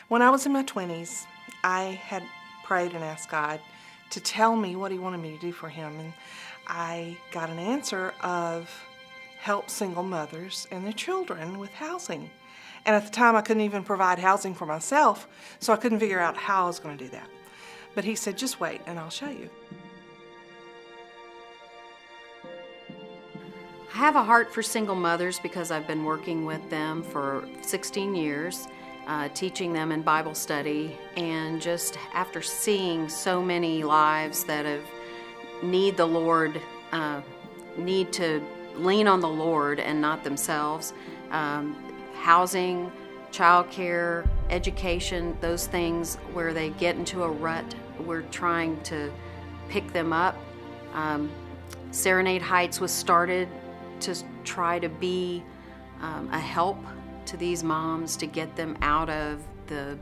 When I was in my 20s, I had prayed and asked God to tell me what He wanted me to do for Him. And I got an answer of help single mothers and their children with housing. And at the time, I couldn't even provide housing for myself, so I couldn't figure out how I was going to do that. But He said, just wait and I'll show you. I have a heart for single mothers because I've been working with them for 16 years, teaching them in Bible study, and just after seeing so many lives that need the Lord, need to lean on the Lord and not themselves, housing, childcare, education, those things where they get into a rut, we're trying to pick them up. Serenade Heights was started to try to be a help to these moms to get them out of the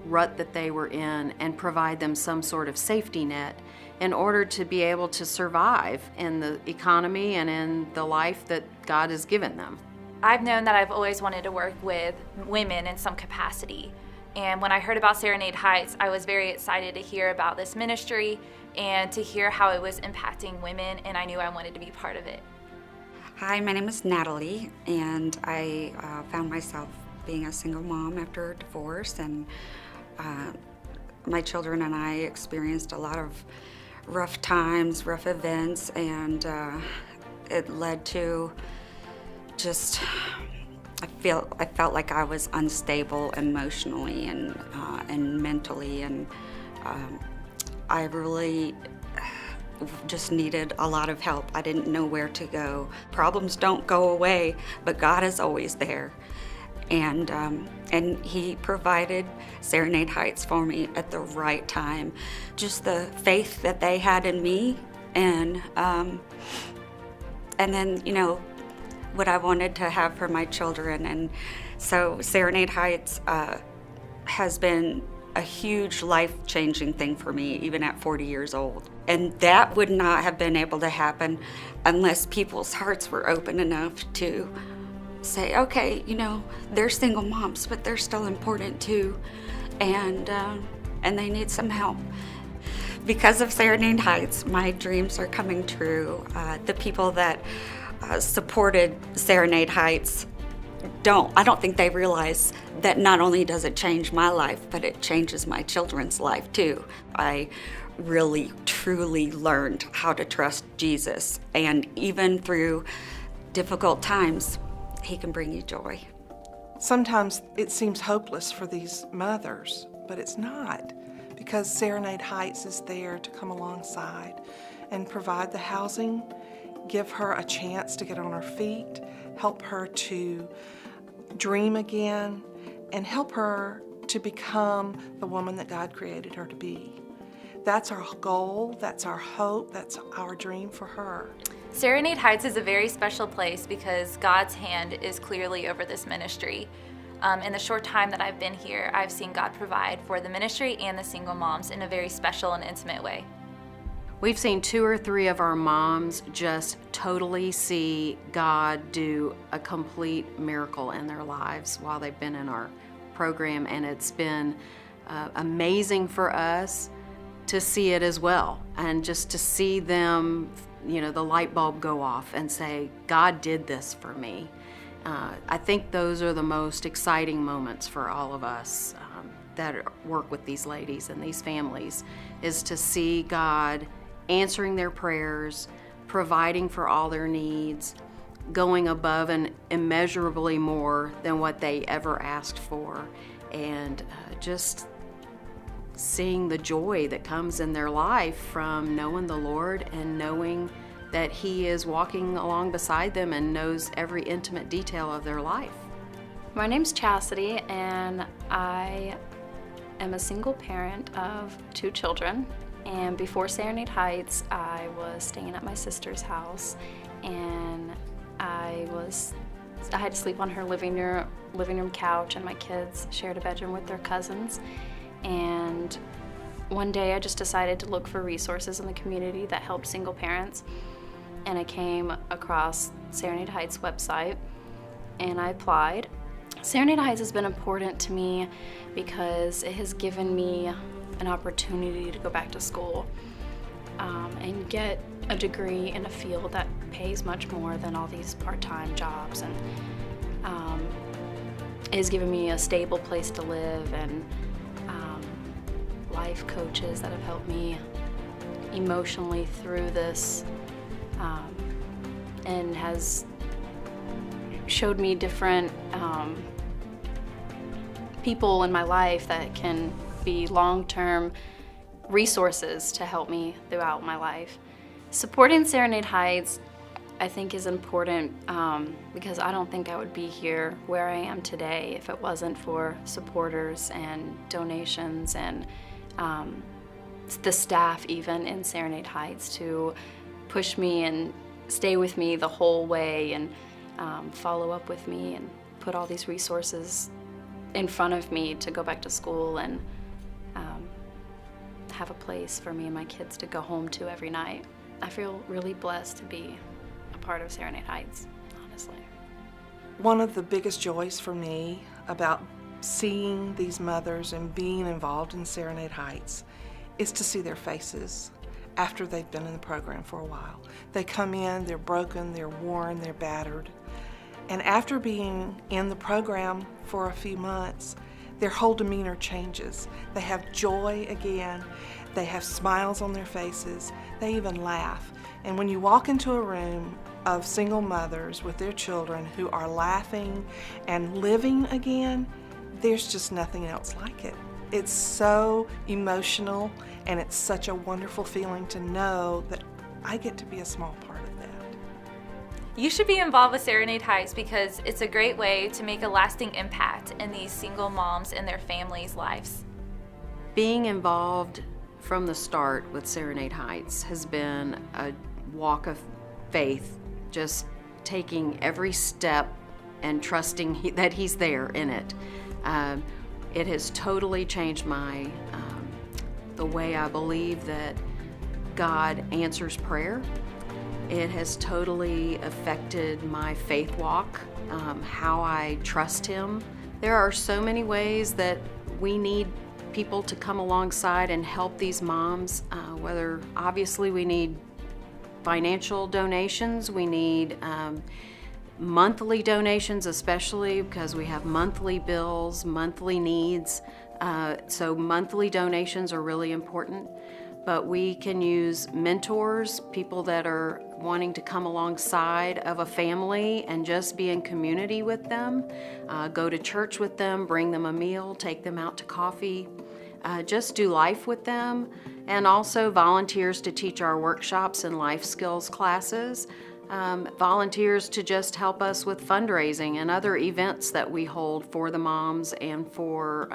rut that they were in and provide them some sort of safety net in order to be able to survive in the economy and in the life that God has given them. I've known that I've always wanted to work with women in some capacity. And when I heard about Serenade Heights, I was very excited to hear about this ministry and to hear how it was impacting women, and I knew I wanted to be part of it. Hi, my name is Natalie, and I found myself being a single mom after a divorce, and my children and I experienced a lot of rough times, rough events, and it led to just, I felt like I was unstable emotionally and mentally, and I really just needed a lot of help. I didn't know where to go. Problems don't go away, but God is always there. And He provided Serenade Heights for me at the right time. Just the faith that they had in me, and then, you know, what I wanted to have for my children. And so Serenade Heights has been a huge life-changing thing for me, even at 40 years old. And that would not have been able to happen unless people's hearts were open enough to say, okay, you know, they're single moms, but they're still important too, and they need some help. Because of Serenade Heights, my dreams are coming true. The people that supported Serenade Heights I don't think they realize that not only does it change my life, but it changes my children's life too. I really, truly learned how to trust Jesus, and even through difficult times, He can bring you joy. Sometimes it seems hopeless for these mothers, but it's not, because Serenade Heights is there to come alongside and provide the housing, give her a chance to get on her feet, help her to dream again, and help her to become the woman that God created her to be. That's our goal, that's our hope, that's our dream for her. Serenade Heights is a very special place because God's hand is clearly over this ministry. In the short time that I've been here, I've seen God provide for the ministry and the single moms in a very special and intimate way. We've seen 2 or 3 of our moms just totally see God do a complete miracle in their lives while they've been in our program, and it's been amazing for us to see it as well, and just to see them, you know, the light bulb go off and say, God did this for me. I think those are the most exciting moments for all of us that work with these ladies and these families, is to see God answering their prayers, providing for all their needs, going above and immeasurably more than what they ever asked for, and just seeing the joy that comes in their life from knowing the Lord and knowing that He is walking along beside them and knows every intimate detail of their life. My name's Chastity, and I am a single parent of 2 children. And before Serenade Heights, I was staying at my sister's house, and I had to sleep on her living room couch, and my kids shared a bedroom with their cousins. And one day I just decided to look for resources in the community that helped single parents, and I came across Serenade Heights website, and I applied, Serenade Heights has been important to me because it has given me an opportunity to go back to school and get a degree in a field that pays much more than all these part-time jobs, and it has given me a stable place to live and life coaches that have helped me emotionally through this, and has showed me different people in my life that can be long-term resources to help me throughout my life. Supporting Serenade Heights, I think, is important because I don't think I would be here where I am today if it wasn't for supporters and donations and the staff even in Serenade Heights to push me and stay with me the whole way and follow up with me and put all these resources in front of me to go back to school and have a place for me and my kids to go home to every night. I feel really blessed to be a part of Serenade Heights, honestly. One of the biggest joys for me about seeing these mothers and being involved in Serenade Heights is to see their faces after they've been in the program for a while. They come in, they're broken, they're worn, they're battered. And after being in the program for a few months, their whole demeanor changes. They have joy again. They have smiles on their faces. They even laugh. And when you walk into a room of single mothers with their children who are laughing and living again, there's just nothing else like it. It's so emotional, and it's such a wonderful feeling to know that I get to be a small part of that. You should be involved with Serenade Heights because it's a great way to make a lasting impact in these single moms and their families' lives. Being involved from the start with Serenade Heights has been a walk of faith, just taking every step and trusting that He's there in it. It has totally changed the way I believe that God answers prayer. It has totally affected my faith walk, how I trust Him. There are so many ways that we need people to come alongside and help these moms, whether obviously we need financial donations, we need monthly donations, especially because we have monthly bills, monthly needs. So monthly donations are really important. But we can use mentors, people that are wanting to come alongside of a family and just be in community with them, go to church with them, bring them a meal, take them out to coffee, just do life with them, and also volunteers to teach our workshops and life skills classes, volunteers to just help us with fundraising and other events that we hold for the moms and for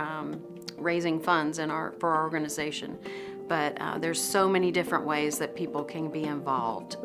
raising funds for our organization. But there's so many different ways that people can be involved.